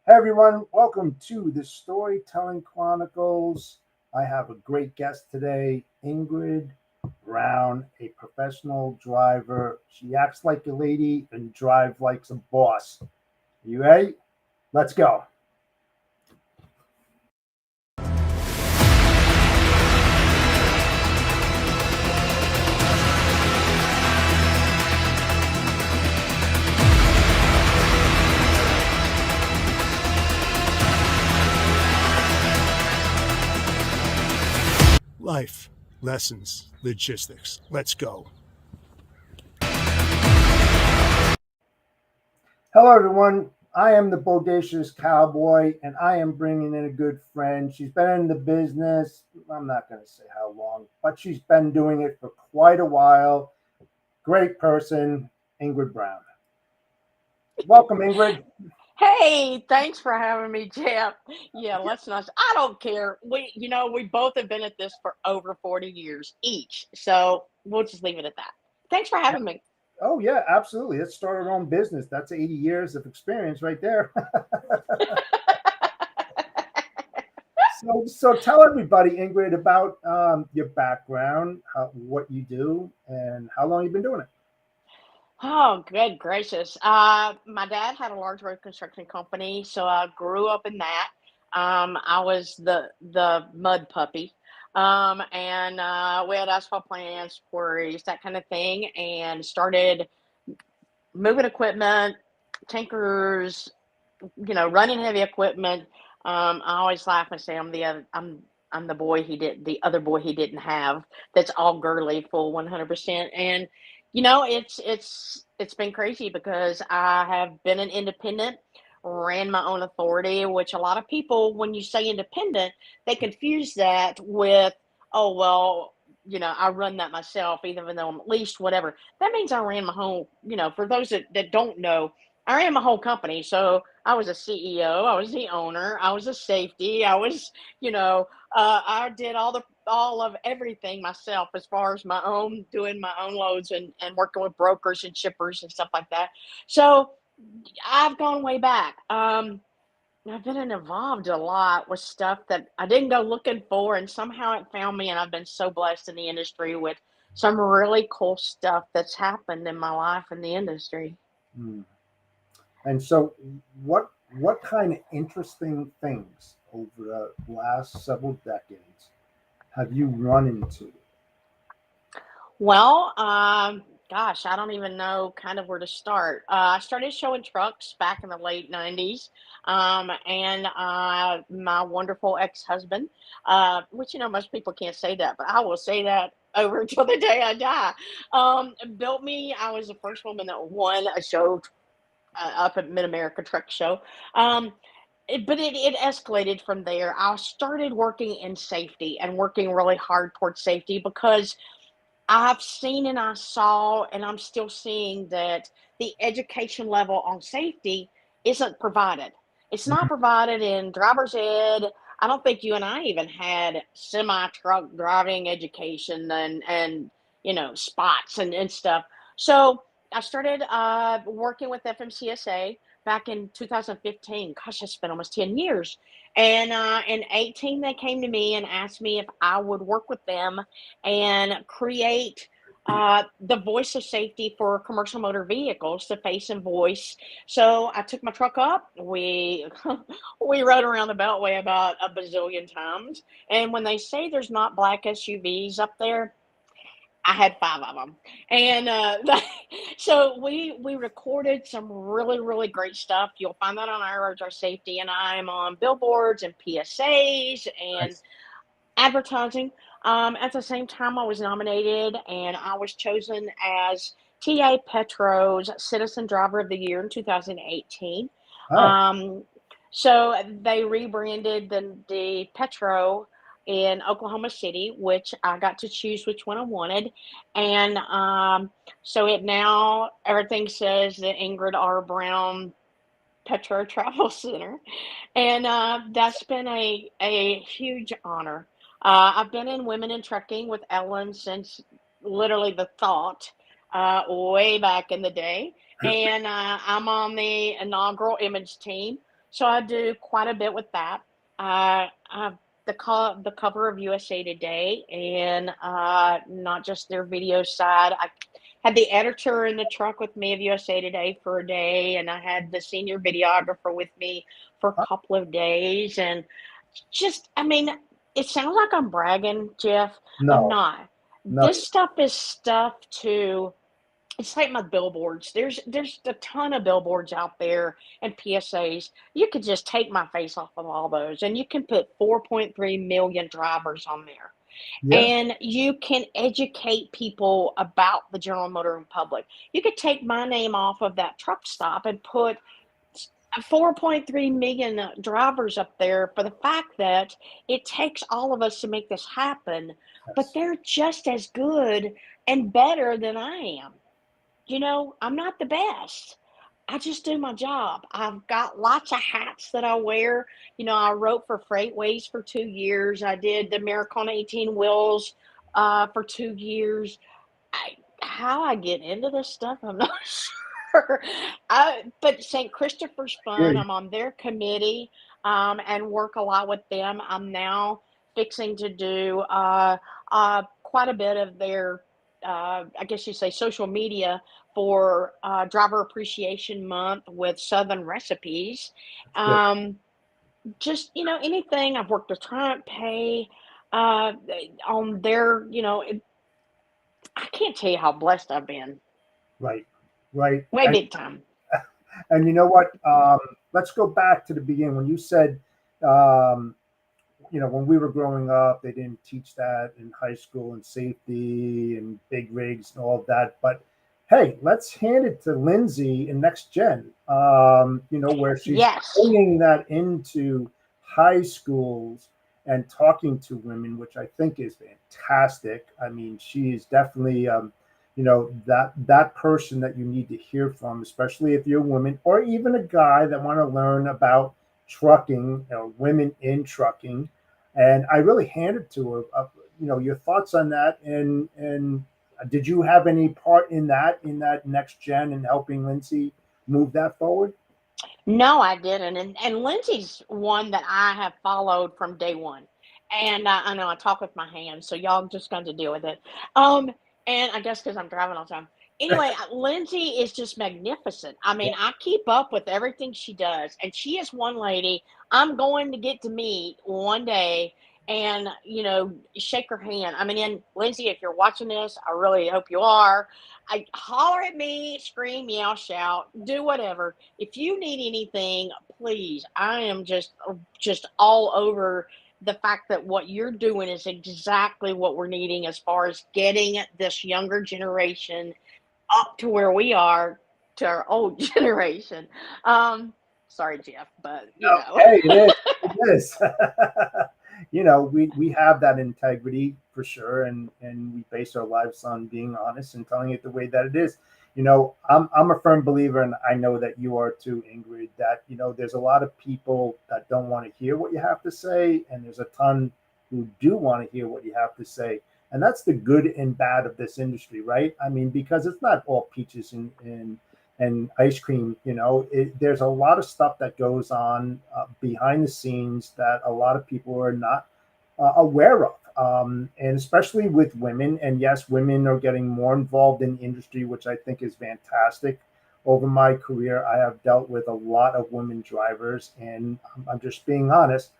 Hey everyone, welcome to the Storytelling Chronicles. I have a great guest today, Ingrid Brown, a professional driver. She acts like a lady and drives like a boss. You ready? Let's go. Life, lessons, logistics. Let's go. Hello everyone. I am the bodacious cowboy and I am bringing in a good friend. She's been in the business, I'm not going to say how long, but she's been doing it for quite a while. Great person, Ingrid Brown. Welcome, Ingrid. Hey, thanks for having me, Jeff. Yeah, let's not. I don't care. We both have been at this for over 40 years each. So we'll just leave it at that. Thanks for having me. Oh yeah, absolutely. Let's start our own business. That's 80 years of experience right there. So tell everybody, Ingrid, about your background, what you do, and how long you've been doing it. Oh, good gracious. My dad had a large road construction company, so I grew up in that. I was the mud puppy. And we had asphalt plants, quarries, that kind of thing, and started moving equipment, tankers, running heavy equipment. I always laugh and say I'm the boy the other boy he didn't have. That's all girly, full 100%. And it's been crazy because I have been an independent, ran my own authority, which a lot of people, when you say independent, they confuse that with, oh well, I run that myself, even though I'm at least whatever. That means I ran my whole, for those that don't know, I ran my whole company. So I was a CEO, I was the owner, I was a safety, I did all of everything myself as far as my own doing my own loads and working with brokers and shippers and stuff like that. So I've gone way back. I've been involved a lot with stuff that I didn't go looking for, and somehow it found me. And I've been so blessed in the industry with some really cool stuff that's happened in my life in the industry. Hmm. And so, what kind of interesting things over the last several decades have you run into? Well, gosh, I don't even know kind of where to start. I started showing trucks back in the late 90s. And my wonderful ex-husband, which, most people can't say that, but I will say that over until the day I die, built me. I was the first woman that won a show up at Mid America Truck Show. Um, but it escalated from there. I started working in safety and working really hard towards safety because I've seen and I saw, and I'm still seeing that the education level on safety isn't provided. It's not Mhm. provided in driver's ed. I don't think you and I even had semi truck driving education and spots and stuff. So I started working with FMCSA back in 2015. Gosh, it's been almost 10 years. And in 18, they came to me and asked me if I would work with them and create the voice of safety for commercial motor vehicles, the face and voice. So I took my truck up. We we rode around the Beltway about a bazillion times. And when they say there's not black SUVs up there, I had five of them, and so we recorded some really great stuff. You'll find that on our roads, our safety, and I'm on billboards and PSAs and Nice. advertising. At the same time, I was nominated and I was chosen as TA Petro's Citizen Driver of the Year in 2018. Oh, Um, so they rebranded the Petro in Oklahoma City, which I got to choose which one I wanted. And so it now, everything says the Ingrid R. Brown Petro Travel Center, and that's been a huge honor. I've been in Women in Trucking with Ellen since literally the thought, way back in the day, and I'm on the inaugural image team. So I do quite a bit with that. I've the cover of USA Today, and not just their video side. I had the editor in the truck with me of USA Today for a day, and I had the senior videographer with me for a couple of days, and just, I mean, it sounds like I'm bragging, Jeff. I'm No, not. no, This stuff is stuff to it's like my billboards. There's a ton of billboards out there and PSAs. You could just take my face off of all those, and you can put 4.3 million drivers on there, yeah, and you can educate people about the General Motoring public. You could take my name off of that truck stop and put 4.3 million drivers up there for the fact that it takes all of us to make this happen, but yes, they're just as good and better than I am. I'm not the best. I just do my job. I've got lots of hats that I wear. I wrote for Freightways for 2 years. I did the Americana 18 Wheels for 2 years. How I get into this stuff, I'm not sure. But St. Christopher's here, Fun, I'm on their committee and work a lot with them. I'm now fixing to do quite a bit of their, I guess you say, social media for Driver Appreciation Month with Southern Recipes. that's good. Um, just, anything. I've worked with Triumph Pay uh, on their, I can't tell you how blessed I've been. Right, right. Way big time. And you know what? Let's go back to the beginning when you said, um, when we were growing up, they didn't teach that in high school and safety and big rigs and all of that. But hey, let's hand it to Lindsay in Next Gen, where she's Yes. bringing that into high schools and talking to women, which I think is fantastic. I mean, she is definitely, that person that you need to hear from, especially if you're a woman or even a guy that want to learn about trucking, women in trucking. And I really handed to her, your thoughts on that, and did you have any part in that Next Gen and helping Lindsay move that forward? No, I didn't. And Lindsay's one that I have followed from day one. And I know I talk with my hands, so y'all just going to deal with it. Um, and I guess because I'm driving all the time. Anyway, Lindsay is just magnificent. I Yeah, mean, I keep up with everything she does, and she is one lady I'm going to get to meet one day and shake her hand. I mean, and Lindsay, if you're watching this, I really hope you are. I holler at me, scream, yell, shout, do whatever. If you need anything, please. I am just all over the fact that what you're doing is exactly what we're needing as far as getting this younger generation up to where we are to our old generation. Um, Sorry, Jeff, but no, hey, it is. It is. We have that integrity for sure, and we base our lives on being honest and telling it the way that it is. I'm a firm believer, and I know that you are too, Ingrid. That there's a lot of people that don't want to hear what you have to say, and there's a ton who do want to hear what you have to say. And that's the good and bad of this industry, right? I mean, because it's not all peaches and ice cream. There's a lot of stuff that goes on behind the scenes that a lot of people are not aware of, and especially with women. And yes, women are getting more involved in the industry, which I think is fantastic. Over my career, I have dealt with a lot of women drivers, and I'm just being honest.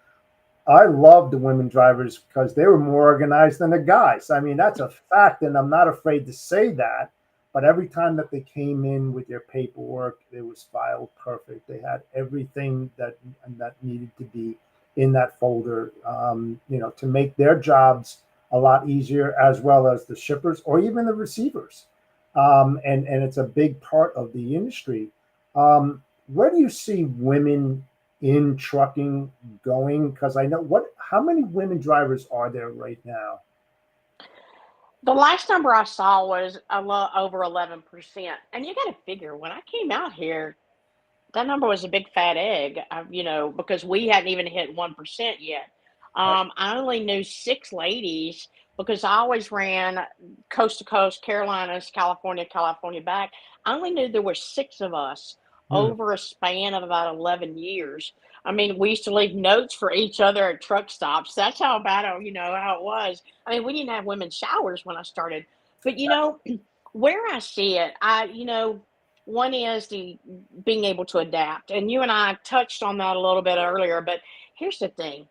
I love the women drivers because they were more organized than the guys. I mean, that's a fact, and I'm not afraid to say that. But every time that they came in with their paperwork, it was filed perfect. They had everything that needed to be in that folder, to make their jobs a lot easier, as well as the shippers or even the receivers. And it's a big part of the industry. Where do you see women in trucking going? Because I know how many women drivers are there right now? the last number I saw was over 11%. And you got to figure when I came out here, that number was a big fat egg, because we hadn't even hit 1% yet. Right. I only knew six ladies because I always ran coast to coast, Carolinas, California, California back. I only knew there were six of us Hmm. over a span of about 11 years. I mean, we used to leave notes for each other at truck stops. That's how bad, how it was. I mean, we didn't have women's showers when I started. But, where I see it, one is the being able to adapt. And you and I touched on that a little bit earlier. But here's the thing,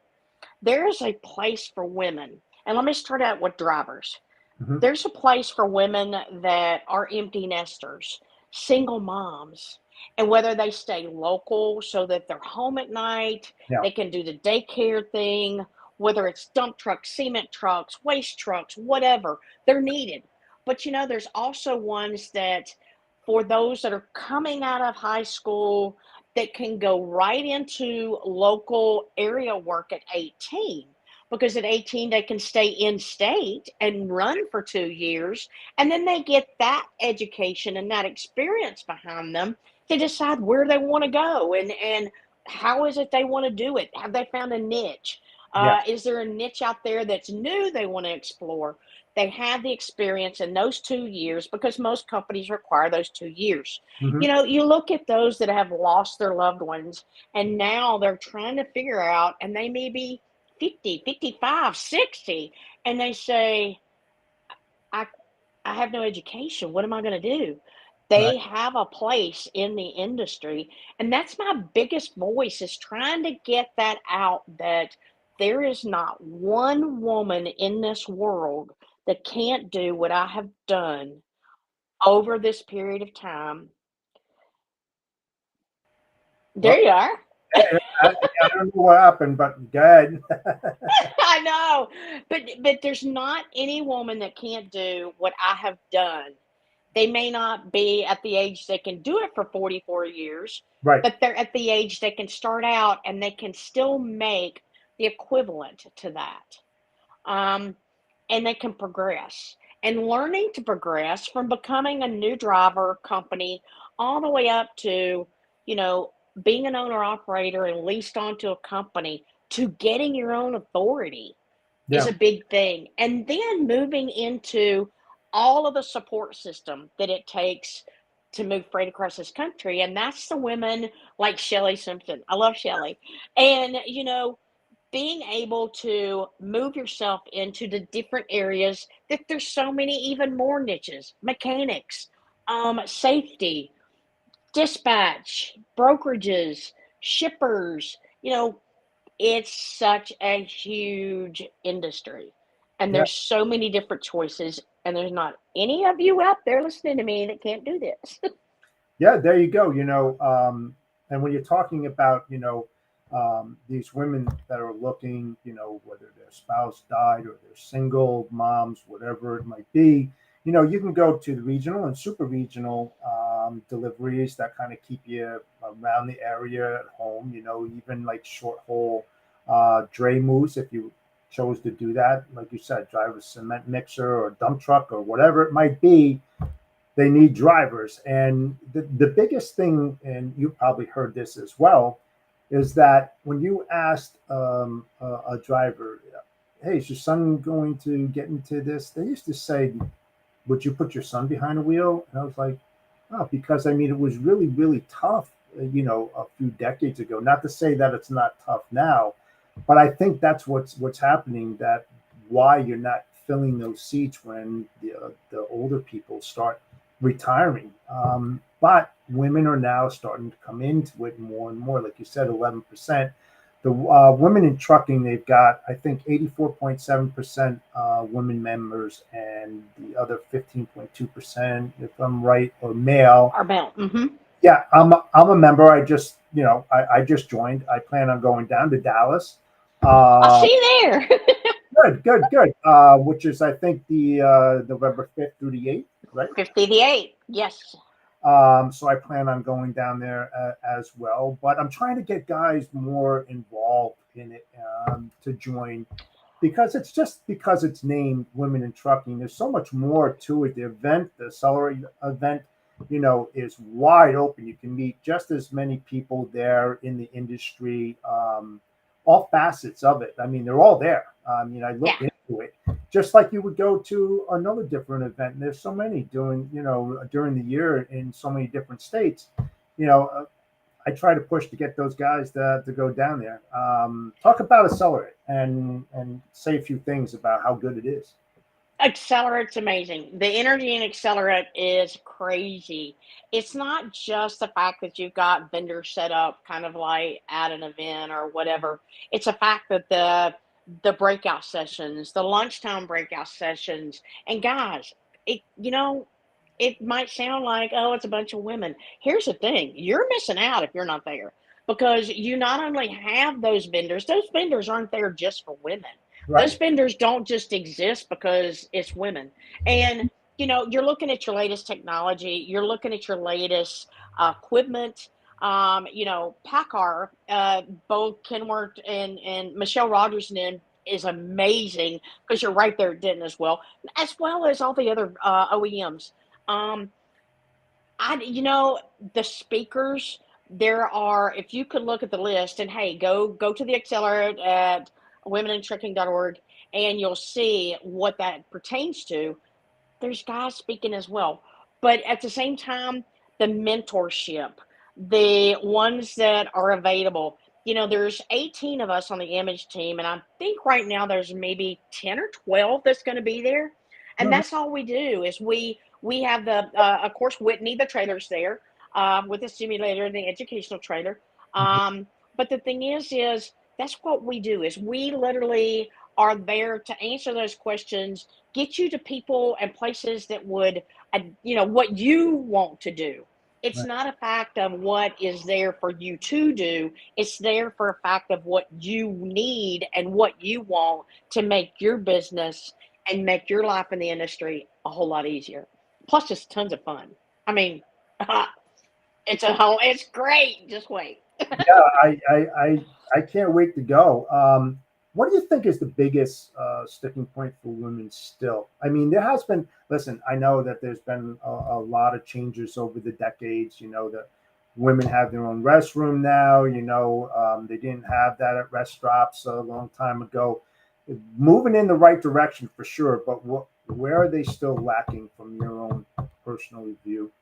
there is a place for women. And let me start out with drivers. Hmm. There's a place for women that are empty nesters, single moms, and whether they stay local so that they're home at night, Yeah. they can do the daycare thing, whether it's dump trucks, cement trucks, waste trucks, whatever, they're needed. But there's also ones that, for those that are coming out of high school, that can go right into local area work at 18, because at 18 they can stay in state and run for 2 years, and then they get that education and that experience behind them to decide where they want to go, and how is it they want to do it. Have they found a niche? Yes. Is there a niche out there that's new they want to explore? They have the experience in those 2 years, because most companies require those 2 years. Hmm. You look at those that have lost their loved ones, and now they're trying to figure out, and they may be 50, 55, 60, and they say, I I have no education. What am I going to do? Right. They have a place in the industry, and that's my biggest voice, is trying to get that out, that there is not one woman in this world that can't do what I have done over this period of time. There Well, you are. I don't know what happened, but go ahead. I know, but there's not any woman that can't do what I have done. They may not be at the age they can do it for 44 years, Right. but they're at the age they can start out and they can still make the equivalent to that. Um, and they can progress. And learning to progress from becoming a new driver company all the way up to, you know, being an owner operator and leased onto a company, to getting your own authority, is Yeah. a big thing. And then moving into all of the support system that it takes to move freight across this country. And that's the women like Shelly Simpson. I love Shelly. And, being able to move yourself into the different areas, that there's so many even more niches: mechanics, safety, dispatch, brokerages, shippers. It's such a huge industry, and Yeah. there's so many different choices, and there's not any of you out there listening to me that can't do this. Yeah, there you go. And when you're talking about, these women that are looking, whether their spouse died or they're single moms, whatever it might be, you can go to the regional and super regional deliveries that kind of keep you around the area at home, even like short haul dray moves if you chose to do that. Like you said, drive a cement mixer or dump truck or whatever it might be, they need drivers. And the biggest thing, and you probably heard this as well, is that when you asked a driver, hey, is your son going to get into this? They used to say, would you put your son behind the wheel? And I was like, oh, because I mean, it was really, really tough, a few decades ago. Not to say that it's not tough now, but I think that's what's happening. That why you're not filling those seats when the older people start retiring. But women are now starting to come into it more and more. Like you said, 11%. The women in trucking, they've got, I think, 84.7% women members, and the other 15.2%, if I'm right, are male. Our belt. Mm-hmm. Yeah, I'm a member. I just joined. I plan on going down to Dallas. I'll Uh, see you there. good. Which is, I think, the November 5th through the 8th, right? 58. Yes. So I plan on going down there as well. But I'm trying to get guys more involved in it to join, because it's named Women in Trucking. There's so much more to it. The Accelerate event, is wide open. You can meet just as many people there in the industry, all facets of it. I mean, they're all there. I mean, I Yeah. looked into it just like you would go to another different event. And there's so many during the year in so many different states. you know, I try to push to get those guys to go down there. Talk about Accelerate and say a few things about how good it is. Accelerate's amazing. The energy in Accelerate is crazy. It's not just the fact that you've got vendors set up kind of like at an event or whatever. It's a fact that the breakout sessions, the lunchtime breakout sessions, and guys, it might sound like, oh, it's a bunch of women. Here's the thing, you're missing out if you're not there because you not only have those vendors aren't there just for women. Those Right. vendors don't just exist because it's women. And you're looking at your latest technology, you're looking at your latest equipment. Packard, both Kenworth and Michelle Rogers is amazing because you're right there at Denton as well as all the other OEMs. Um, the speakers, there are, if you could look at the list and hey, go to the Accelerate at womenintrucking.org and you'll see what that pertains to. There's guys speaking as well. But at the same time, the mentorship, the ones that are available, there's 18 of us on the image team, and I think right now there's maybe 10 or 12 that's going to be there. And Mhm. that's all we do is we have of course, Whitney, the trailer's there with the simulator, the educational trailer. But the thing is that's what we do is we literally are there to answer those questions, get you to people and places that would, what you want to do. It's Right. not a fact of what is there for you to do. It's there for a fact of what you need and what you want to make your business and make your life in the industry a whole lot easier. Plus, it's tons of fun. I mean, it's great. Just wait. Yeah, I can't wait to go. What do you think is the biggest sticking point for women still? I mean, there has been, listen, I know that there's been a lot of changes over the decades. That women have their own restroom now. They didn't have that at rest stops a long time ago. Moving in the right direction for sure, but where are they still lacking from your own personal view?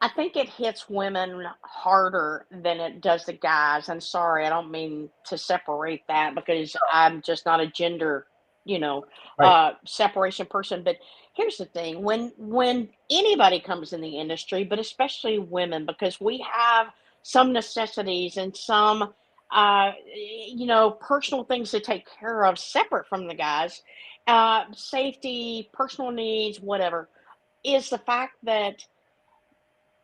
I think it hits women harder than it does the guys. I'm sorry, I don't mean to separate that because I'm just not a gender, Right. separation person. But here's the thing: when anybody comes in the industry, but especially women, because we have some necessities and some, personal things to take care of separate from the guys, safety, personal needs, whatever, is the fact that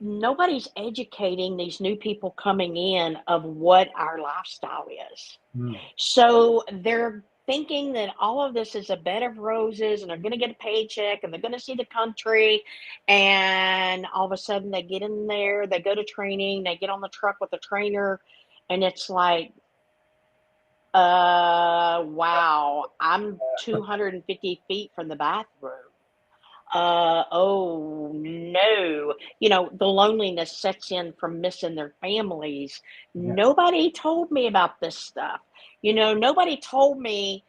nobody's educating these new people coming in of what our lifestyle is. Mm. So they're thinking that all of this is a bed of roses and they're going to get a paycheck and they're going to see the country. And all of a sudden they get in there, they go to training, they get on the truck with the trainer, and it's like, wow, I'm 250 feet from the bathroom. Oh no. The loneliness sets in from missing their families. Yeah. Nobody told me about this stuff. Nobody told me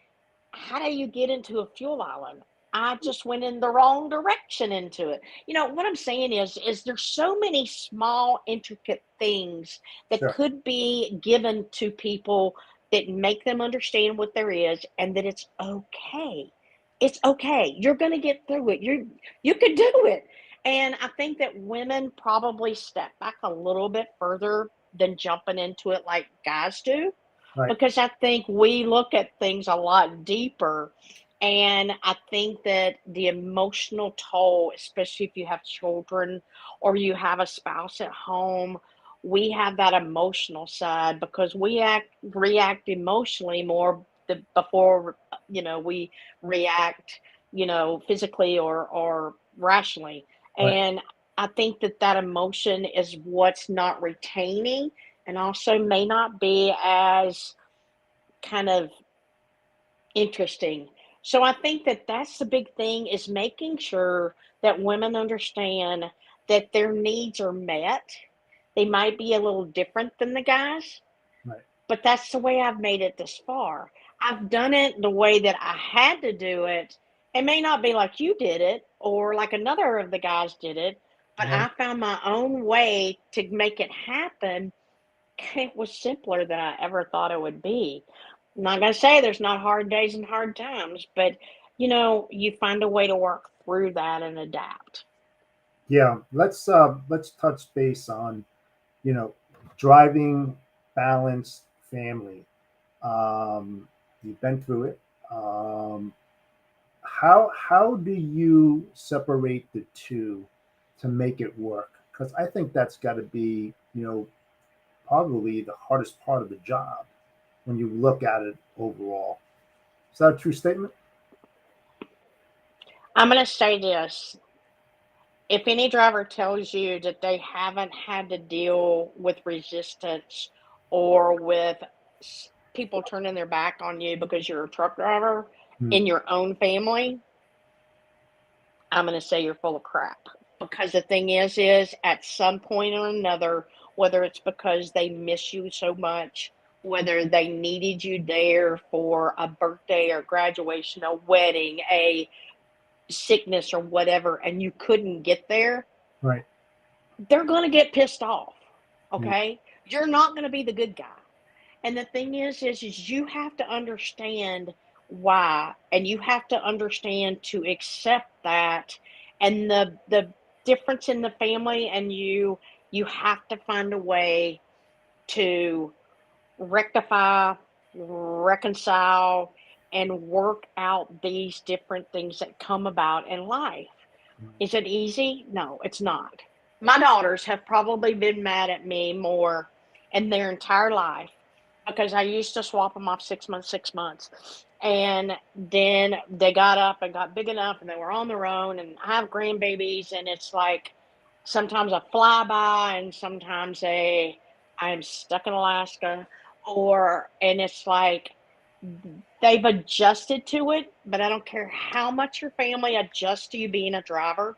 how do you get into a fuel island. I just went in the wrong direction into it. What I'm saying is there's so many small, intricate things that Sure. could be given to people that make them understand what there is and that it's okay. It's okay. You're gonna get through it. You can do it. And I think that women probably step back a little bit further than jumping into it like guys do Right. because I think we look at things a lot deeper. And I think that the emotional toll, especially if you have children or you have a spouse at home, we have that emotional side because react emotionally more before we react, physically or rationally. Right. And I think that emotion is what's not retaining and also may not be as kind of interesting. So I think that that's the big thing is making sure that women understand that their needs are met. They might be a little different than the guys, Right. but that's the way I've made it this far. I've done it the way that I had to do it. It may not be like you did it or like another of the guys did it, But Yeah. I found my own way to make it happen. It was simpler than I ever thought it would be. I'm not gonna say there's not hard days and hard times, but you find a way to work through that and adapt. Yeah. Let's touch base on, you know, driving balanced family. You've been through it. Um, how do you separate the two to make it work? Because I think that's got to be, probably the hardest part of the job when you look at it overall. Is that a true statement? I'm gonna say this. If any driver tells you that they haven't had to deal with resistance or with people turning their back on you because you're a truck driver Hmm. in your own family, I'm going to say you're full of crap. Because the thing is at some point or another, whether it's because they miss you so much, whether they needed you there for a birthday or graduation, a wedding, a sickness or whatever, and you couldn't get there, Right. they're going to get pissed off. Yeah. Okay? You're not going to be the good guy. And the thing is you have to understand why, and you have to understand to accept that, and the difference in the family and you have to find a way to rectify, reconcile, and work out these different things that come about in life. Is it easy? No, it's not. My daughters have probably been mad at me more in their entire life because I used to swap them off 6 months, 6 months. And then they got up and got big enough and they were on their own. And I have grandbabies, and it's like sometimes a flyby and sometimes I'm stuck in Alaska, and it's like they've adjusted to it, but I don't care how much your family adjusts to you being a driver,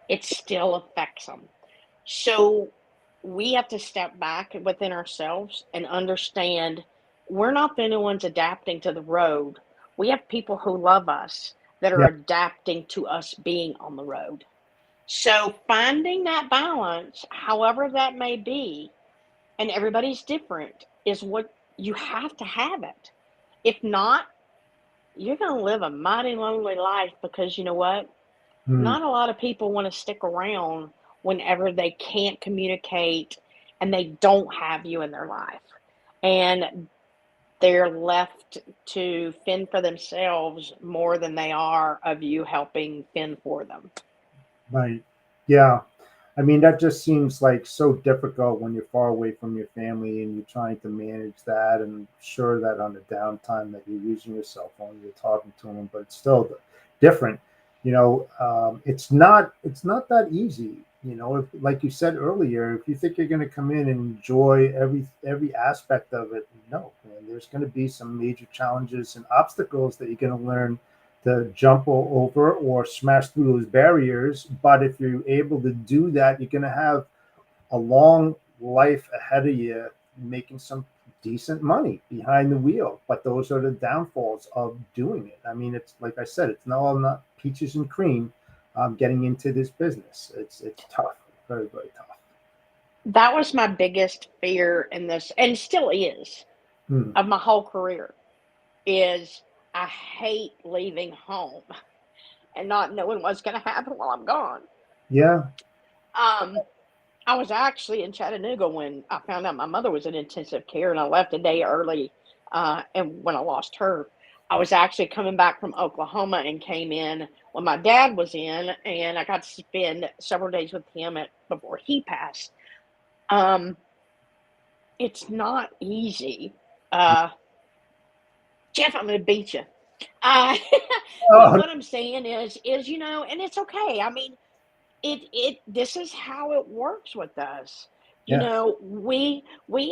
it still affects them. So we have to step back within ourselves and understand we're not the only ones adapting to the road. We have people who love us that are Yeah. adapting to us being on the road. So finding that balance, however that may be, and everybody's different, is what you have to have it. If not, you're going to live a mighty lonely life because you know what? Hmm. Not a lot of people want to stick around whenever they can't communicate and they don't have you in their life. And they're left to fend for themselves more than they are of you helping fend for them. Right. Yeah. I mean, that just seems like so difficult when you're far away from your family and you're trying to manage that, and sure that on the downtime that you're using your cell phone, you're talking to them, but it's still different. It's not that easy. Like you said earlier, if you think you're going to come in and enjoy every aspect of it, no, man, there's going to be some major challenges and obstacles that you're going to learn to jump over or smash through those barriers. But if you're able to do that, you're going to have a long life ahead of you, making some decent money behind the wheel. But those are the downfalls of doing it. I mean, it's like I said, it's not peaches and cream. Getting into this business, it's tough, very very tough. That was my biggest fear in this, and still is, Hmm. of my whole career, is I hate leaving home and not knowing what's going to happen while I'm gone. Yeah. Um, I was actually in Chattanooga when I found out my mother was in intensive care, and I left a day early. And when I lost her, I was actually coming back from Oklahoma and came in when my dad was in, and I got to spend several days with him before he passed. Um, it's not easy. Uh, Jeff, I'm going to beat you. Uh, but Oh, what I'm saying is, and it's okay. I mean, this is how it works with us. yeah. We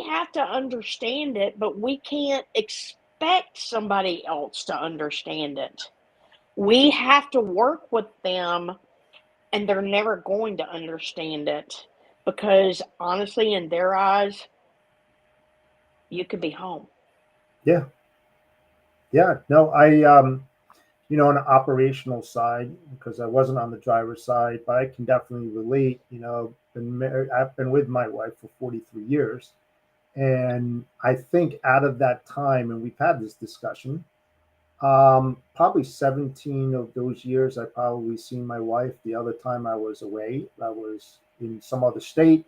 have to understand it, but we can't expect somebody else to understand it. We have to work with them, and they're never going to understand it because honestly, in their eyes, you could be home. Yeah. Yeah. No, on the operational side, because I wasn't on the driver's side, but I can definitely relate. I've been with my wife for 43 years. And I think out of that time, and we've had this discussion, probably 17 of those years, I probably seen my wife. The other time I was away, I was in some other state,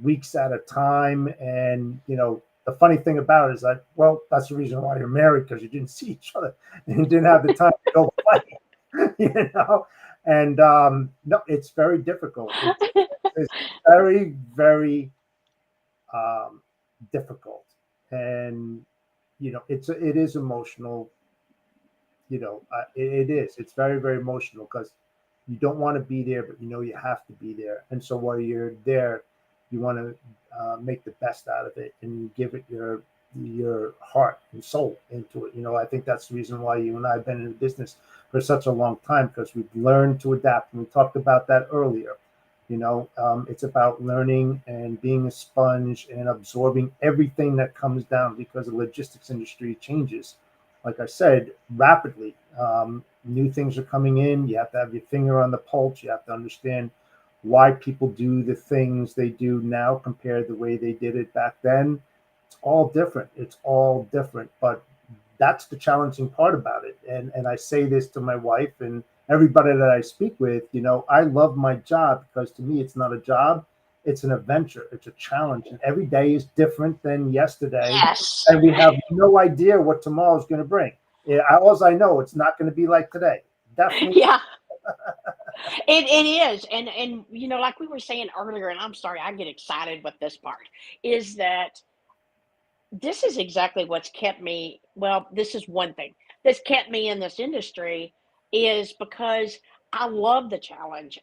weeks at a time. And, the funny thing about it is that, well, that's the reason why you're married, because you didn't see each other and you didn't have the time to go play, you know? And no, it's very difficult. It's very, very difficult. And, it is emotional. It is. It's very, very emotional because you don't want to be there, but you have to be there. And so while you're there, you want to make the best out of it and give it your heart and soul into it. I think that's the reason why you and I have been in the business for such a long time, because we've learned to adapt. And we talked about that earlier. It's about learning and being a sponge and absorbing everything that comes down, because the logistics industry changes, like I said, rapidly. New things are coming in. You have to have your finger on the pulse. You have to understand why people do the things they do now compared to the way they did it back then. It's all different. It's all different. But that's the challenging part about it. And I say this to my wife and everybody that I speak with. I love my job, because to me it's not a job, it's an adventure, it's a challenge, and every day is different than yesterday, Yes. and we have no idea what tomorrow is going to bring. All I know, it's not going to be like today. Definitely. Yeah, it is. And like we were saying earlier, and I'm sorry, I get excited with this part, is that this is exactly what's kept me, well, this is one thing that's kept me in this industry, is because I love the challenge.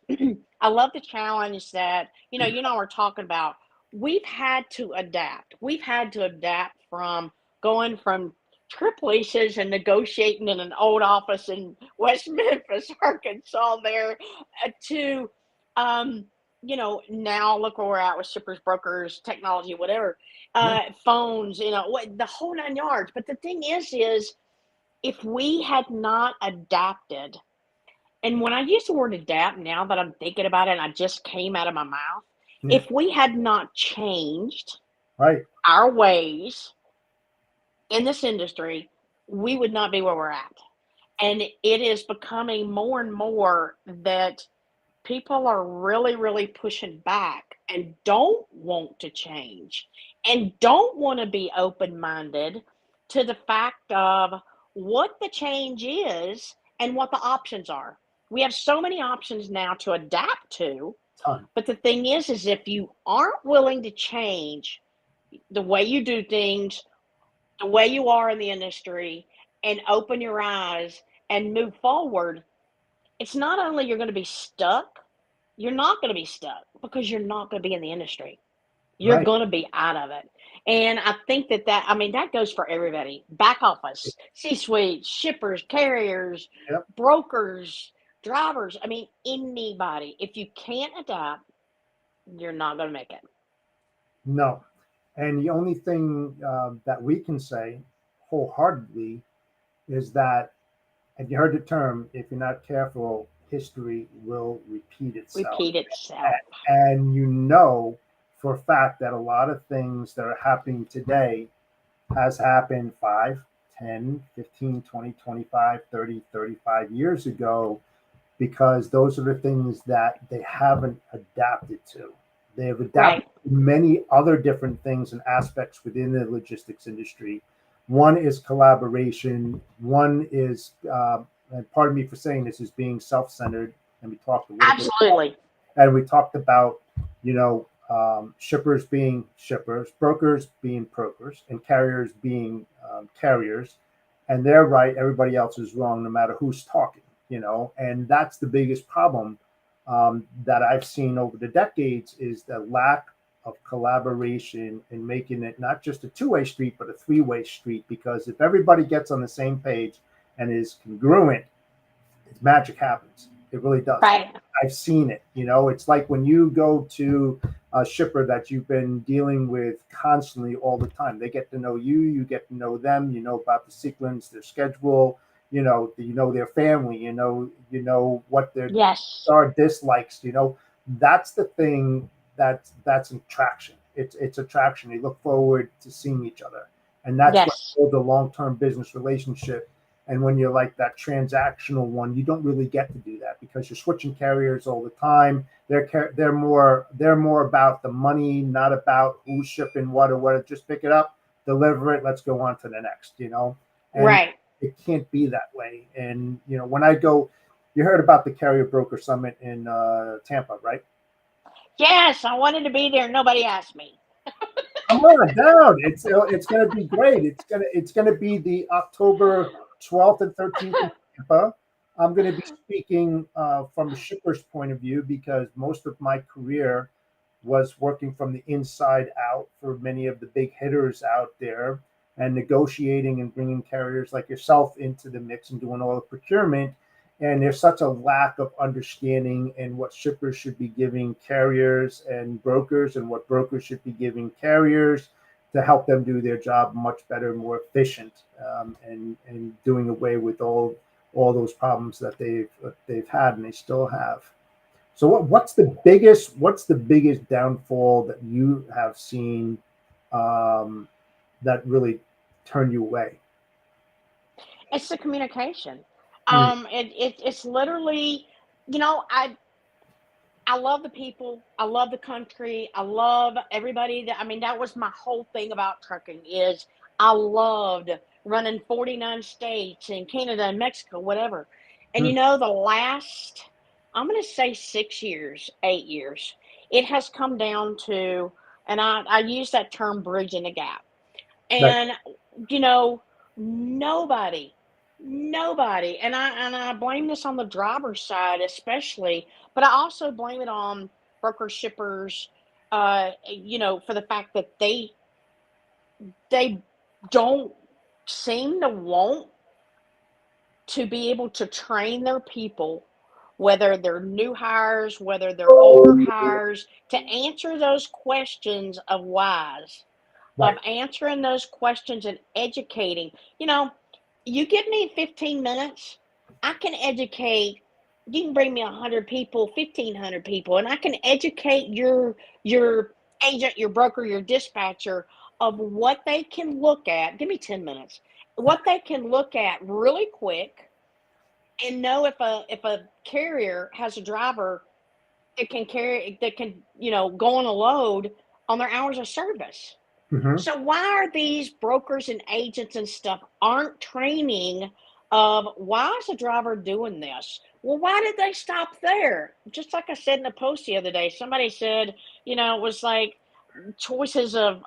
I love the challenge that, we're talking about. We've had to adapt. We've had to adapt from going from trip leases and negotiating in an old office in West Memphis, Arkansas, there to, um, now look where we're at with shippers, brokers, technology, whatever, Yeah. phones, what, the whole 9 yards. But the thing is if we had not adapted, and when I use the word adapt, now that I'm thinking about it, and I just came out of my mouth, Yeah. if we had not changed Right. our ways in this industry, we would not be where we're at. And it is becoming more and more that people are really, really pushing back and don't want to change and don't want to be open minded to the fact of what the change is and what the options are. We have so many options now to adapt to, Ton. but the thing is if you aren't willing to change the way you do things, the way you are in the industry, and open your eyes and move forward, it's not only you're going to be stuck, you're not going to be stuck because you're not going to be in the industry. You're Right. going to be out of it. And I think I mean, that goes for everybody: back office, C suite, shippers, carriers, Yep. brokers, drivers. I mean, anybody. If you can't adapt, you're not going to make it. No. And the only thing that we can say wholeheartedly is that, and you heard the term, if you're not careful, history will repeat itself. Repeat itself. And for a fact that a lot of things that are happening today has happened 5, 10, 15, 20, 25, 30, 35 years ago, because those are the things that they haven't adapted to. They have adapted Right. to many other different things and aspects within the logistics industry. One is collaboration. One is, and pardon me for saying this, is being self-centered. And we talked a little bit, Absolutely. and we talked about, shippers being shippers, brokers being brokers, and carriers being carriers. And they're right, everybody else is wrong, no matter who's talking. And that's the biggest problem that I've seen over the decades, is the lack of collaboration and making it not just a two-way street, but a three-way street. Because if everybody gets on the same page and is congruent, magic happens. It really does. Right. I've seen it. It's like when you go to a shipper that you've been dealing with constantly all the time. They get to know you, you get to know them, about the sequence, their schedule, you know their family, you know what their Yes. are dislikes, that's the thing that's attraction. It's attraction. They look forward to seeing each other, and that's what Yes. builds a long-term business relationship. And when you're like that transactional one, you don't really get to do that because you're switching carriers all the time. They're more about the money, not about who's shipping what or what. Just pick it up, deliver it, let's go on to the next. And Right. it can't be that way. And when I go, you heard about the Carrier Broker Summit in Tampa, right? Yes, I wanted to be there. Nobody asked me. Come on down. It's going to be great. It's going to be the October 12th and 13th in Tampa. I'm going to be speaking from a shipper's point of view because most of my career was working from the inside out for many of the big hitters out there and negotiating and bringing carriers like yourself into the mix and doing all the procurement. And there's such a lack of understanding in what shippers should be giving carriers and brokers and what brokers should be giving carriers to help them do their job much better, more efficient, and doing away with all those problems that they've had and they still have. So what's the biggest downfall that you have seen um, that really turned you away? It's the communication. Mm, It's literally, I love the people. I love the country. I love everybody. I mean, that was my whole thing about trucking is I loved running 49 states and Canada and Mexico, whatever. And mm, the last, I'm going to say 6 years, 8 years, it has come down to, and I use that term bridging the gap. right. And you know, nobody, nobody, and I blame this on the driver's side especially, but I also blame it on broker shippers, for the fact that they don't seem to want to be able to train their people, whether they're new hires, whether they're older hires, to answer those questions of whys, of Right. answering those questions and educating. You know, you give me 15 minutes, I can educate. You can bring me 100 people, 1,500 people, and I can educate your agent, your broker, your dispatcher of what they can look at. Give me 10 minutes. What they can look at really quick and know if a carrier has a driver that can go on a load on their hours of service. Hmm. So why are these brokers and agents and stuff aren't training of why is a driver doing this? Well, why did they stop there? Just like I said in a post the other day, somebody said, it was like choices of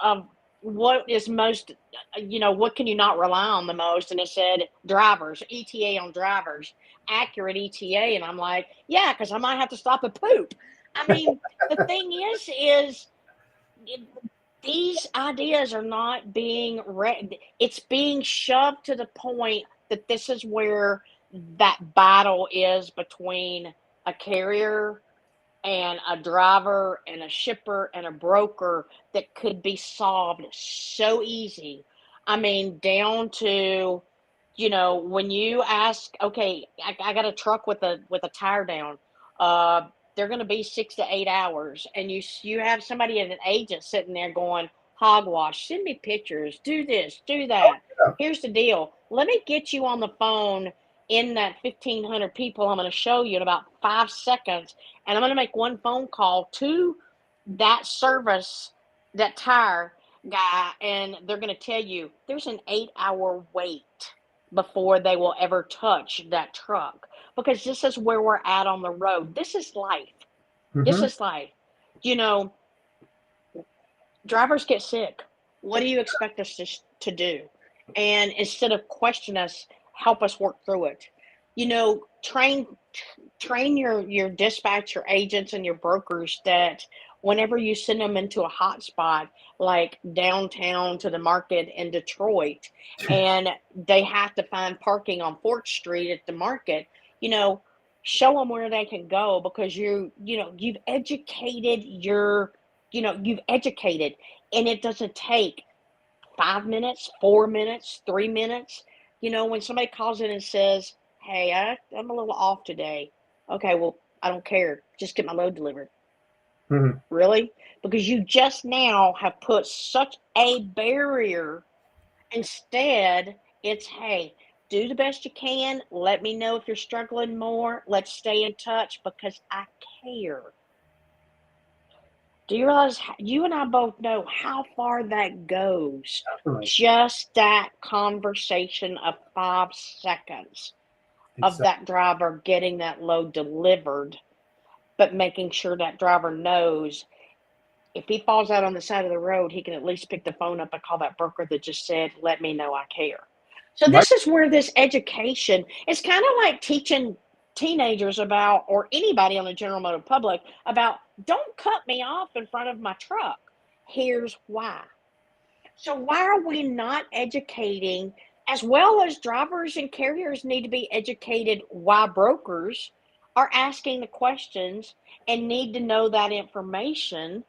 what is most, what can you not rely on the most? And it said drivers, ETA on drivers, accurate ETA. And I'm like, yeah, because I might have to stop and poop. I mean, the thing is it, these ideas are not being read. It's being shoved to the point that this is where that battle is between a carrier and a driver and a shipper and a broker that could be solved so easy. I mean, down to, when you ask, okay, I got a truck with a tire down. They're going to be 6 to 8 hours, and you have somebody an agent sitting there going, hogwash, send me pictures, do this, do that. Yeah. Here's the deal. Let me get you on the phone in that 1,500 people I'm going to show you in about 5 seconds, and I'm going to make one phone call to that service, that tire guy, and they're going to tell you there's an 8 hour wait before they will ever touch that truck because this is where we're at on the road. This is life. This Hmm. is life. You know, drivers get sick. What do you expect us to do? And instead of question us, help us work through it. Train your dispatcher agents and your brokers that whenever you send them into a hot spot like downtown to the market in Detroit and they have to find parking on 4th Street at the market, you know, show them where they can go because you've educated and it doesn't take 5 minutes, 4 minutes, 3 minutes. When somebody calls in and says, "Hey, I'm a little off today." Okay, well, I don't care. Just get my load delivered. Mhm. Really? Because you just now have put such a barrier. Instead, it's, "Hey, do the best you can. Let me know if you're struggling more. Let's stay in touch because I care." Do you realize you and I both know how far that goes? Definitely. Just that conversation of 5 seconds of Exactly. that driver getting that load delivered, but making sure that driver knows if he falls out on the side of the road, he can at least pick the phone up and call that broker that just said, "Let me know I care." So Right. this is where this education is kind of like teaching teenagers about, or anybody on the general motor public about, don't cut me off in front of my truck. Here's why. So why are we not educating, as well as drivers and carriers need to be educated, why brokers are asking the questions and need to know that information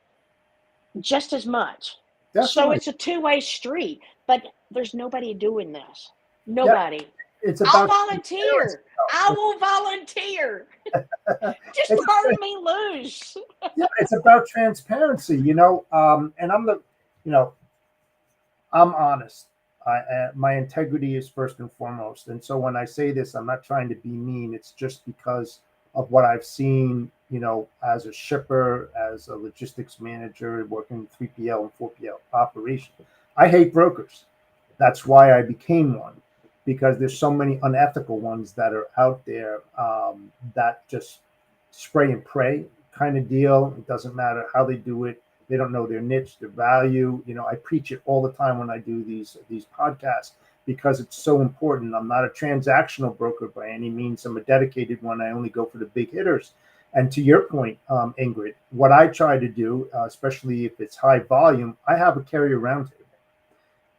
just as much. So Definitely. it's a two-way street, but there's nobody doing this. Yeah. Nobody. It's I'll about transparency, volunteer. I though. will volunteer. Just It's turn me loose. yeah, it's about transparency, and you know, I'm honest. My integrity is first and foremost. And so when I say this, I'm not trying to be mean. It's just because of what I've seen, as a shipper, as a logistics manager, working 3PL and 4PL operation. I hate brokers. That's why I became one, because there's so many unethical ones that are out there, that just spray and pray kind of deal. It doesn't matter how they do it. They don't know their niche, their value. I preach it all the time when I do these podcasts because it's so important. I'm not a transactional broker by any means. I'm a dedicated one. I only go for the big hitters. And to your point, Ingrid, what I try to do, especially if it's high volume, I have a carrier roundtable.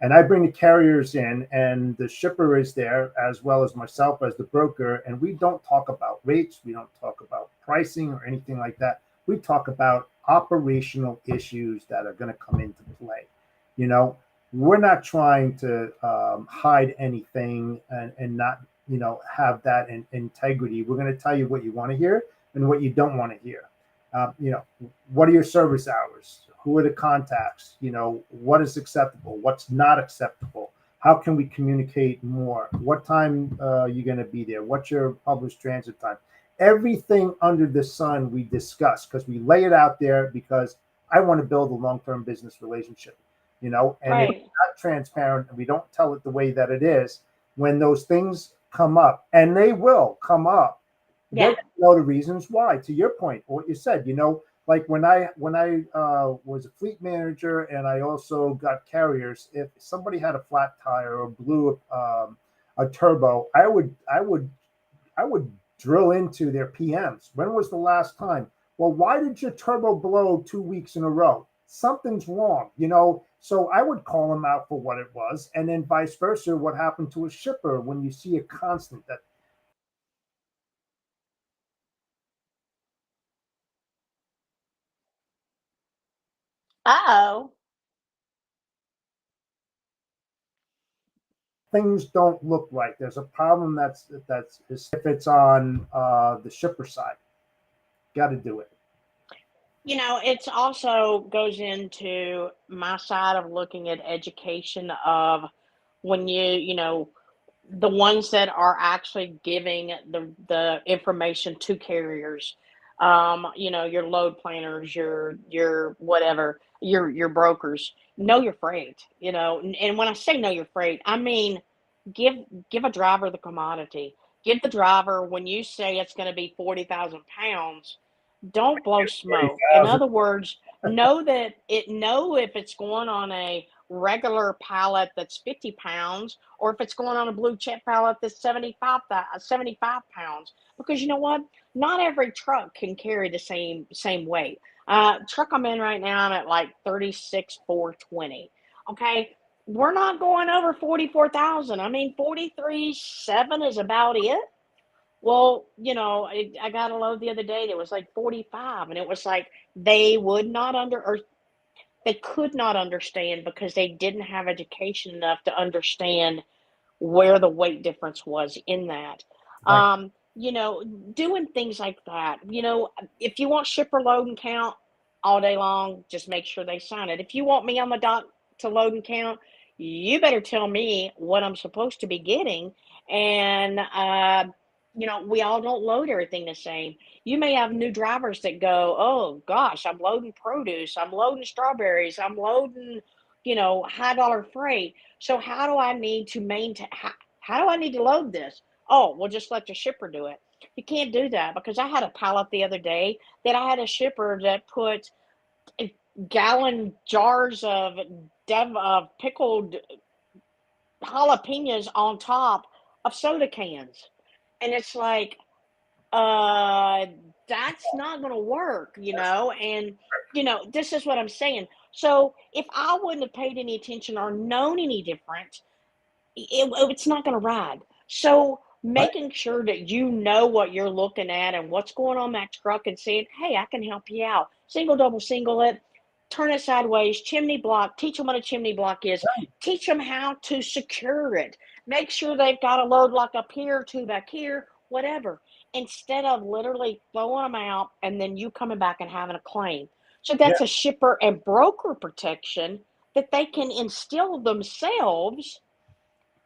And I bring the carriers in, and the shipper is there as well as myself as the broker. And we don't talk about rates, we don't talk about pricing or anything like that. We talk about operational issues that are going to come into play. You know, we're not trying to hide anything and not, have that integrity. We're going to tell you what you want to hear and what you don't want to hear. What are your service hours? Who are the contacts? What is acceptable? What's not acceptable? How can we communicate more? What time are you going to be there? What's your published transit time? Everything under the sun we discuss because we lay it out there because I want to build a long-term business relationship, and if Right. it's not transparent and we don't tell it the way that it is, when those things come up, and they will come up, they're Yeah. going to know the reasons why. To your point, what you said, like when I was a fleet manager and I also got carriers, if somebody had a flat tire or blew a turbo, I would drill into their PMs. When was the last time? Well, why did your turbo blow 2 weeks in a row? Something's wrong. So I would call them out for what it was, and then vice versa. What happened to a shipper when you see a constant that Uh-oh. things don't look right? There's a problem that's if it's on the shipper side, got to do it. It's also goes into my side of looking at education of when the ones that are actually giving the information to carriers, your load planners, your whatever, your brokers, know your freight, and when I say know your freight, I mean give give a driver the commodity. Give the driver, when you say it's going to be 40,000 pounds, don't blow smoke. In 40,000. other words, know if it's going on a regular pallet that's 50 pounds, or if it's going on a blue chip pallet that's 75 pounds. Because you know what? Not every truck can carry the same weight. Truck I'm in right now, I'm at like 36,420. Okay. We're not going over 44,000. I mean, 43,700 is about it. Well, I got a load the other day that was like 45, and it was like they would not or they could not understand because they didn't have education enough to understand where the weight difference was in that. Right. You know, doing things like that. You know, if you want shipper load and count all day long, just make sure they sign it. If you want me on the dock to load and count, you better tell me what I'm supposed to be getting. And, you know, we all don't load everything the same. You may have new drivers that go, oh gosh, I'm loading produce, I'm loading strawberries, I'm loading, you know, high dollar freight. So how do I need to maintain? How do I need to load this? Oh, we'll just let the shipper do it. You can't do that because I had a pallet the other day that I had a shipper that put gallon jars of pickled jalapenos on top of soda cans. And it's like, uh, that's not going to work, you Yes. know? And, you know, this is what I'm saying. So if I wouldn't have paid any attention or known any different, it's not going to ride. So Right. making sure that you know what you're looking at and what's going on that truck and saying, hey, I can help you out. Single, double, single it, turn it sideways, chimney block, teach them what a chimney block is, teach them how to secure it. Make sure they've got a load lock up here, two back here, whatever, instead of literally throwing them out and then you coming back and having a claim. So Yeah. that's a shipper and broker protection that they can instill themselves,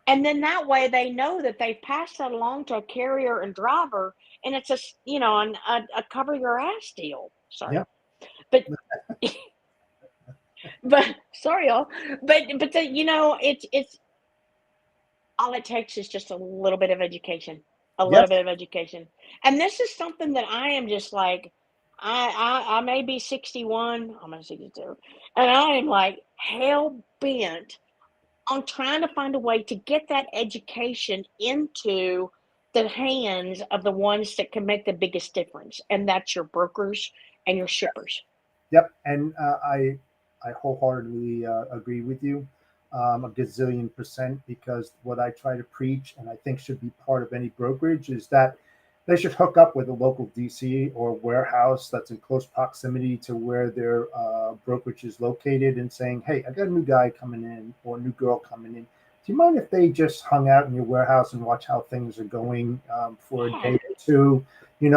and then that way they know that they've passed that along to a carrier and driver, and it's a you know a cover your ass deal. Yeah. Sorry, but but sorry y'all, but the, you know it's all it takes is just a little bit of education, a little Yes. bit of education, and this is something that I am just like. I may be 61, I'm gonna 62, and I am like hell bent on trying to find a way to get that education into the hands of the ones that can make the biggest difference, and that's your brokers and your shippers. Yep, and I wholeheartedly agree with you, a gazillion percent. Because what I try to preach, and I think should be part of any brokerage, is that they should hook up with a local DC or warehouse that's in close proximity to where their brokerage is located, and saying, "Hey, I got a new guy coming in or a new girl coming in. Do you mind if they just hung out in your warehouse and watch how things are going for a day Yeah, or two?"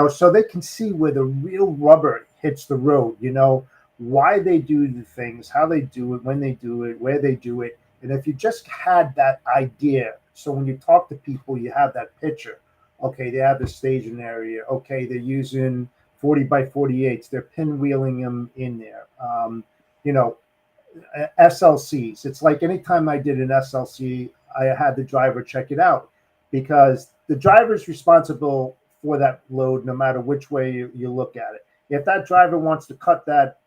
So they can see where the real rubber hits the road. Why they do the things, how they do it, when they do it, where they do it. And if you just had that idea, so when you talk to people, you have that picture. Okay, they have the staging area. Okay, they're using 40 by 48s. They're pinwheeling them in there. You know, SLCs. It's like anytime I did an SLC, I had the driver check it out, because the driver is responsible for that load, no matter which way you look at it. If that driver wants to cut that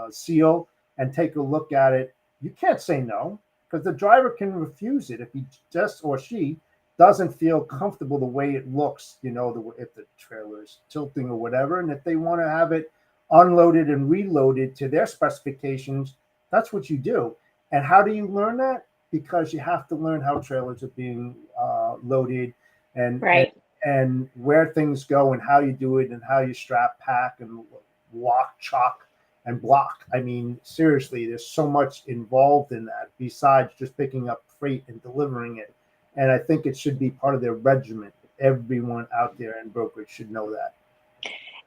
seal and take a look at it, you can't say no, because the driver can refuse it if he just or she doesn't feel comfortable the way it looks. If the trailer is tilting or whatever, and if they want to have it unloaded and reloaded to their specifications, that's what you do. And how do you learn that? Because you have to learn how trailers are being loaded, and, and right. and where things go, and how you do it, and how you strap, pack, and lock, chalk, and block. I mean, seriously, there's so much involved in that besides just picking up freight and delivering it. And I think it should be part of their regiment. Everyone out there in brokerage should know that.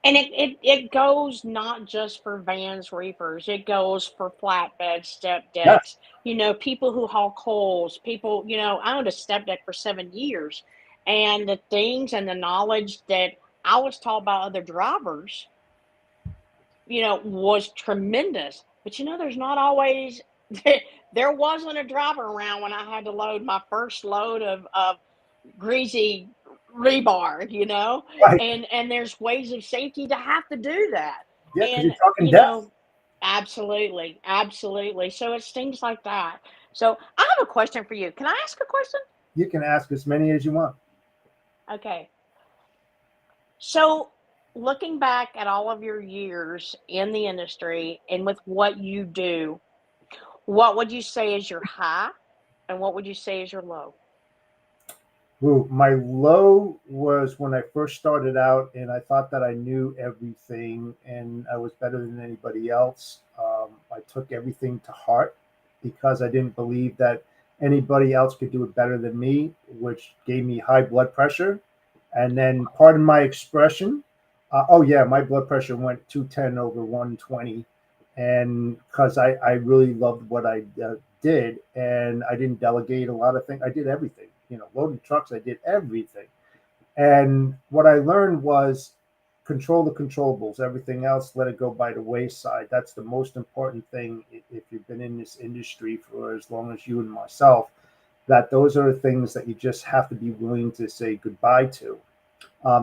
And it goes not just for vans, reefers. It goes for flatbed, step Yes. decks. You know, people who haul coals. People. You know, I owned a step deck for 7 years, and the things and the knowledge that I was taught by other drivers, you know, was tremendous. But you know, there's not always there wasn't a driver around when I had to load my first load of greasy rebar, you know, Right. and there's ways of safety to have to do that. Yeah, because you're And talking you death. know, absolutely, absolutely. So it's things like that. So I have a question for you. Can I ask a question? You can ask as many as you want. Okay. So, looking back at all of your years in the industry and with what you do, what would you say is your high and what would you say is your low? Ooh, my low was when I first started out, and I thought that I knew everything and I was better than anybody else. I took everything to heart because I didn't believe that anybody else could do it better than me, which gave me high blood pressure. And then pardon my expression. Oh yeah, my blood pressure went 210 over 120, and because I really loved what I did, and I didn't delegate a lot of things. I did everything. Loading trucks. I did everything. And what I learned was control the controllables. Everything else, let it go by the wayside. That's the most important thing if you've been in this industry for as long as you and myself, that those are the things that you just have to be willing to say goodbye to.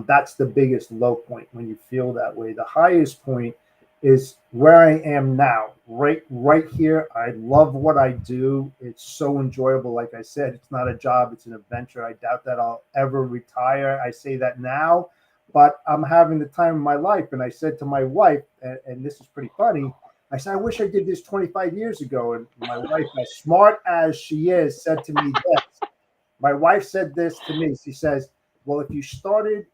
That's the biggest low point when you feel that way. The highest point is where I am now, right here. I love what I do. It's so enjoyable. Like I said, it's not a job, it's an adventure. I doubt that I'll ever retire. I say that now, but I'm having the time of my life. And I said to my wife, and this is pretty funny, I said, I wish I did this 25 years ago. And my wife, as smart as she is, said to me this. My wife said this to me. She says, well, if you started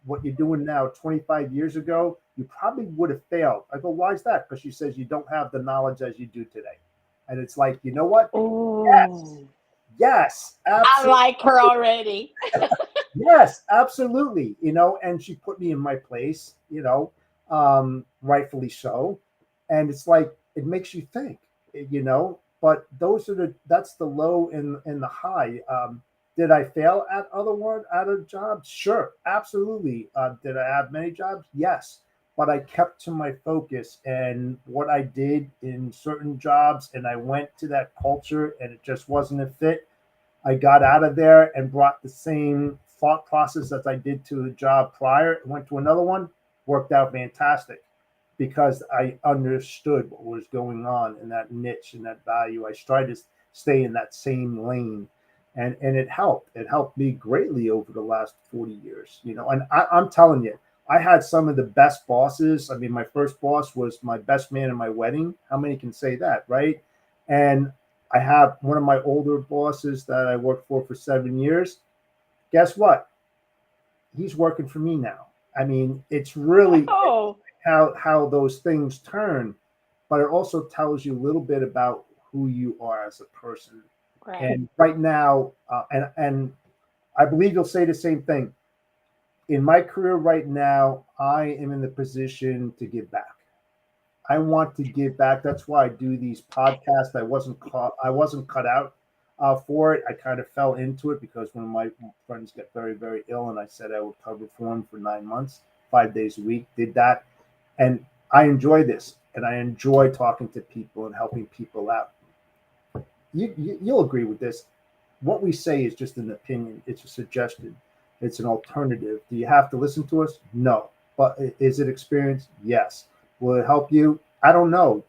what you're doing now 25 years ago, you probably would have failed. I go, why is that? Because she says you don't have the knowledge as you do today. And it's like, you know what? Yes, Oh, yes, I absolutely. like her already. Yes, absolutely. And she put me in my place, rightfully so. And it's like it makes you think, But that's the low and the high. Did I fail at other jobs? Sure, absolutely. Did I have many jobs? Yes. But I kept to my focus and what I did in certain jobs, and I went to that culture, and it just wasn't a fit. I got out of there and brought the same thought process as I did to the job prior. Went to another one, worked out fantastic because I understood what was going on in that niche and that value. I tried to stay in that same lane, and it helped. It helped me greatly over the last 40 years. And I'm telling you, I had some of the best bosses. I mean, my first boss was my best man in my wedding. How many can say that, right? And I have one of my older bosses that I worked for 7 years. Guess what? He's working for me now. I mean, it's really Oh, how those things turn, but it also tells you a little bit about who you are as a person. right. And right now, and I believe you'll say the same thing. In my career right now, I am in the position to give back. I want to give back. That's why I do these podcasts. I wasn't cut out for it. I kind of fell into it because one of my friends got very, very ill, and I said I would cover for him for 9 months, 5 days a week. Did that, and I enjoy this, and I enjoy talking to people and helping people out. You'll agree with this. What we say is just an opinion. It's a suggestion. It's an alternative. Do you have to listen to us? No. But is it experience? Yes. Will it help you? I don't know.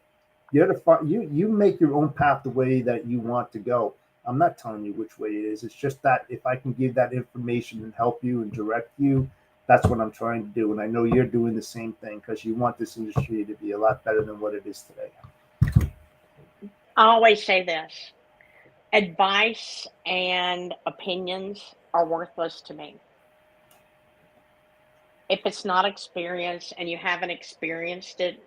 You make your own path the way that you want to go. I'm not telling you which way it is. It's just that if I can give that information and help you and direct you, that's what I'm trying to do. And I know you're doing the same thing because you want this industry to be a lot better than what it is today. I always say this: advice and opinions are worthless to me. If it's not experienced and you haven't experienced it,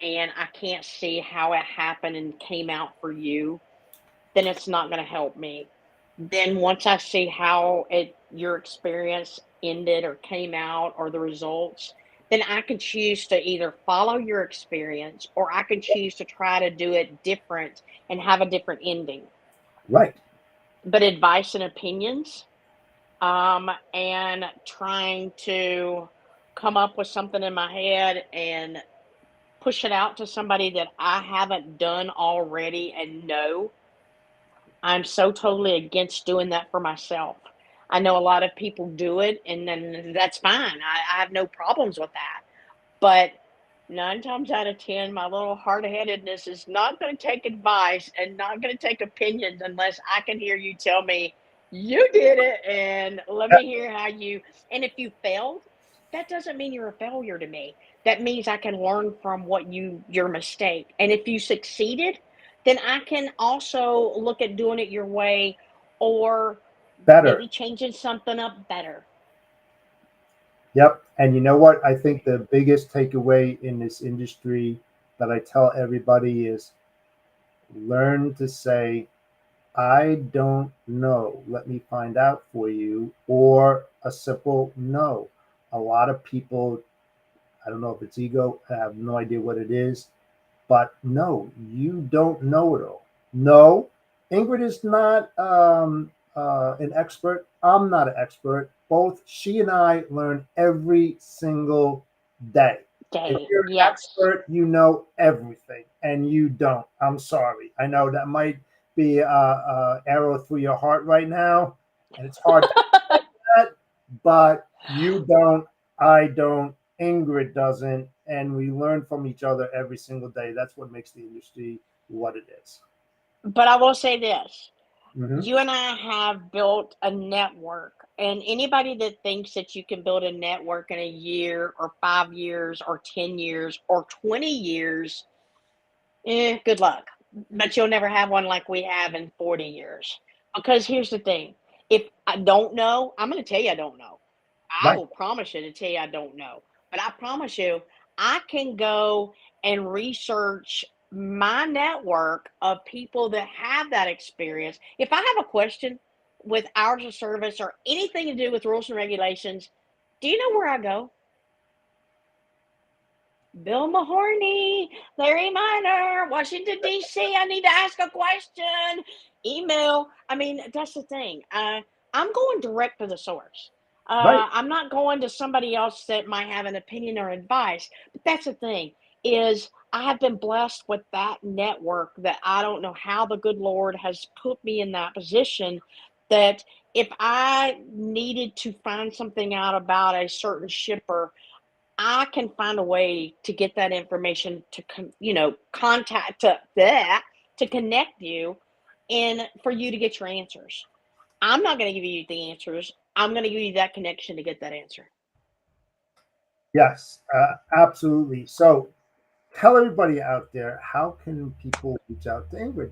and I can't see how it happened and came out for you, then it's not going to help me. Then once I see how your experience ended or came out or the results, then I can choose to either follow your experience or I can choose to try to do it different and have a different ending. Right. But advice and opinions, and trying to come up with something in my head and push it out to somebody that I haven't done already and know, I'm so totally against doing that for myself. I know a lot of people do it, and then that's fine. I have no problems with that. But 9 times out of 10, my little hard headedness is not going to take advice and not going to take opinions unless I can hear you tell me you did it and let me hear how you. And if you failed, that doesn't mean you're a failure to me. That means I can learn from your mistake. And if you succeeded, then I can also look at doing it your way or Better. maybe changing something up better. Yep. And you know what? I think the biggest takeaway in this industry that I tell everybody is learn to say I don't know. Let me find out for you, or a simple no. A lot of people, I don't know if it's ego, I have no idea what it is, but no, you don't know it all. No, Ingrid is not an expert. I'm not an expert. Both she and I learn every single day. If Day. you're an Yes. expert, you know everything, and you don't. I'm sorry. I know that might be a arrow through your heart right now, and it's hard to that, but you don't, I don't, Ingrid doesn't, and we learn from each other every single day. That's what makes the industry what it is. But I will say this. Mm-hmm. You and I have built a network, and anybody that thinks that you can build a network in a year or 5 years or 10 years or 20 years, good luck. But you'll never have one like we have in 40 years. Because here's the thing, if I don't know, I'm going to tell you I don't know. I Right, will promise you to tell you I don't know. But I promise you, I can go and research my network of people that have that experience. If I have a question with hours of service or anything to do with rules and regulations, do you know where I go? Bill Mahorny, Larry Minor, Washington, D.C. I need to ask a question. Email. I mean, that's the thing. I'm going direct to the source. right. I'm not going to somebody else that might have an opinion or advice. But that's the thing is I have been blessed with that network that I don't know how the good Lord has put me in that position that if I needed to find something out about a certain shipper, I can find a way to get that information to contact to that to connect you and for you to get your answers. I'm not going to give you the answers. I'm going to give you that connection to get that answer. Yes, absolutely. So tell everybody out there, how can people reach out to Ingrid?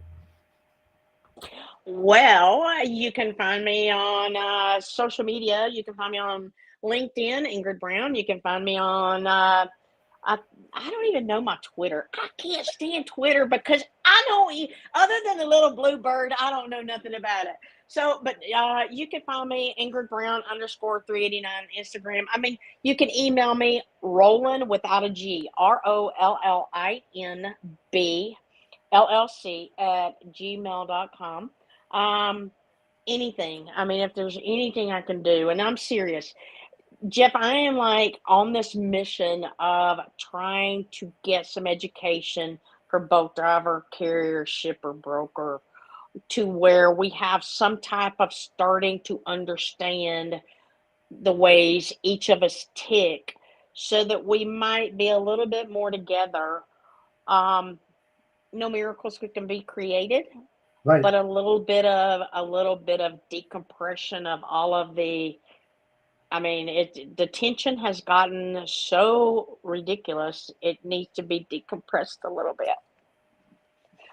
Well, you can find me on social media. You can find me on LinkedIn, Ingrid Brown. You can find me on I I don't even know my Twitter. I can't stand Twitter because I don't other than the little blue bird, I don't know nothing about it. So, but you can find me Ingrid Brown underscore 389 Instagram. I mean, you can email me Roland without a G, ROLLINB LLC at gmail.com. Um, anything. I mean, if there's anything I can do, and I'm serious, Jeff, I am like on this mission of trying to get some education for both driver, carrier, shipper, broker, to where we have some type of starting to understand the ways each of us tick so that we might be a little bit more together. Um, no miracles can be created, Right. but a little bit of decompression of all of the. I mean, the tension has gotten so ridiculous. It needs to be decompressed a little bit.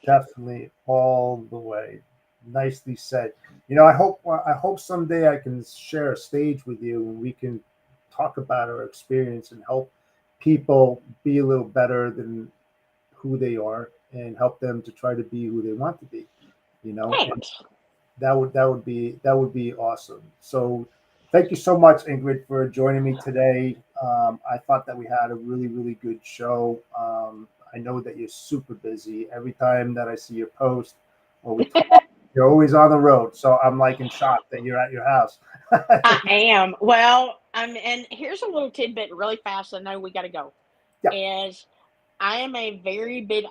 Definitely all the way. Nicely said. I hope someday I can share a stage with you and we can talk about our experience and help people be a little better than who they are and help them to try to be who they want to be. And Thanks. that would be awesome. So thank you so much, Ingrid, for joining me today. I thought that we had a really, really good show. I know that you're super busy. Every time that I see your post or we talk, you're always on the road. So I'm like in shock that you're at your house. I am. Well, and here's a little tidbit really fast. I know we got to go. Yeah, Is I am a very big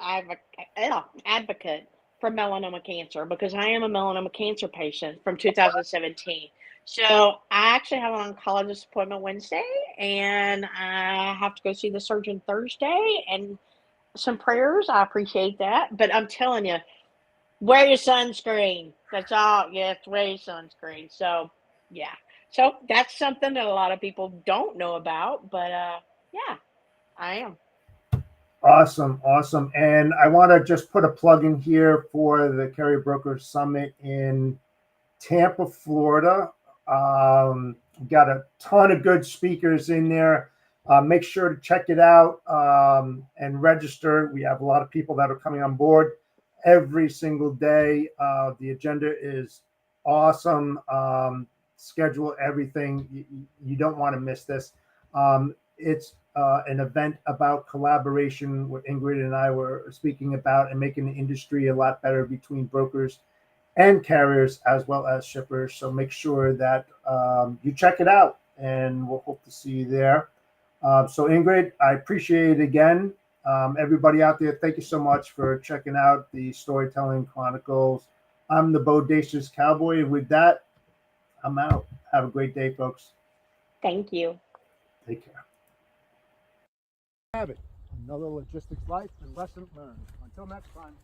advocate for melanoma cancer because I am a melanoma cancer patient from 2017. So I actually have an oncologist appointment Wednesday, and I have to go see the surgeon Thursday. And some prayers, I appreciate that. But I'm telling you, wear your sunscreen. That's all. Yes, wear your sunscreen. So yeah. So that's something that a lot of people don't know about. But yeah, I am. awesome, awesome. And I want to just put a plug in here for the Carrier Broker Summit in Tampa, Florida. Got a ton of good speakers in there. Make sure to check it out and register. We have a lot of people that are coming on board. every single day. The agenda is awesome. Schedule everything. You don't want to miss this. It's an event about collaboration, what Ingrid and I were speaking about, and making the industry a lot better between brokers and carriers as well as shippers. So make sure that you check it out, and we'll hope to see you there. So Ingrid, I appreciate it again. Everybody out there, thank you so much for checking out the Storytelling Chronicles. I'm the Bodacious Cowboy, and with that, I'm out. Have a great day, folks. Thank you. Take care. Have it. Another logistics life and lesson learned. Until next time.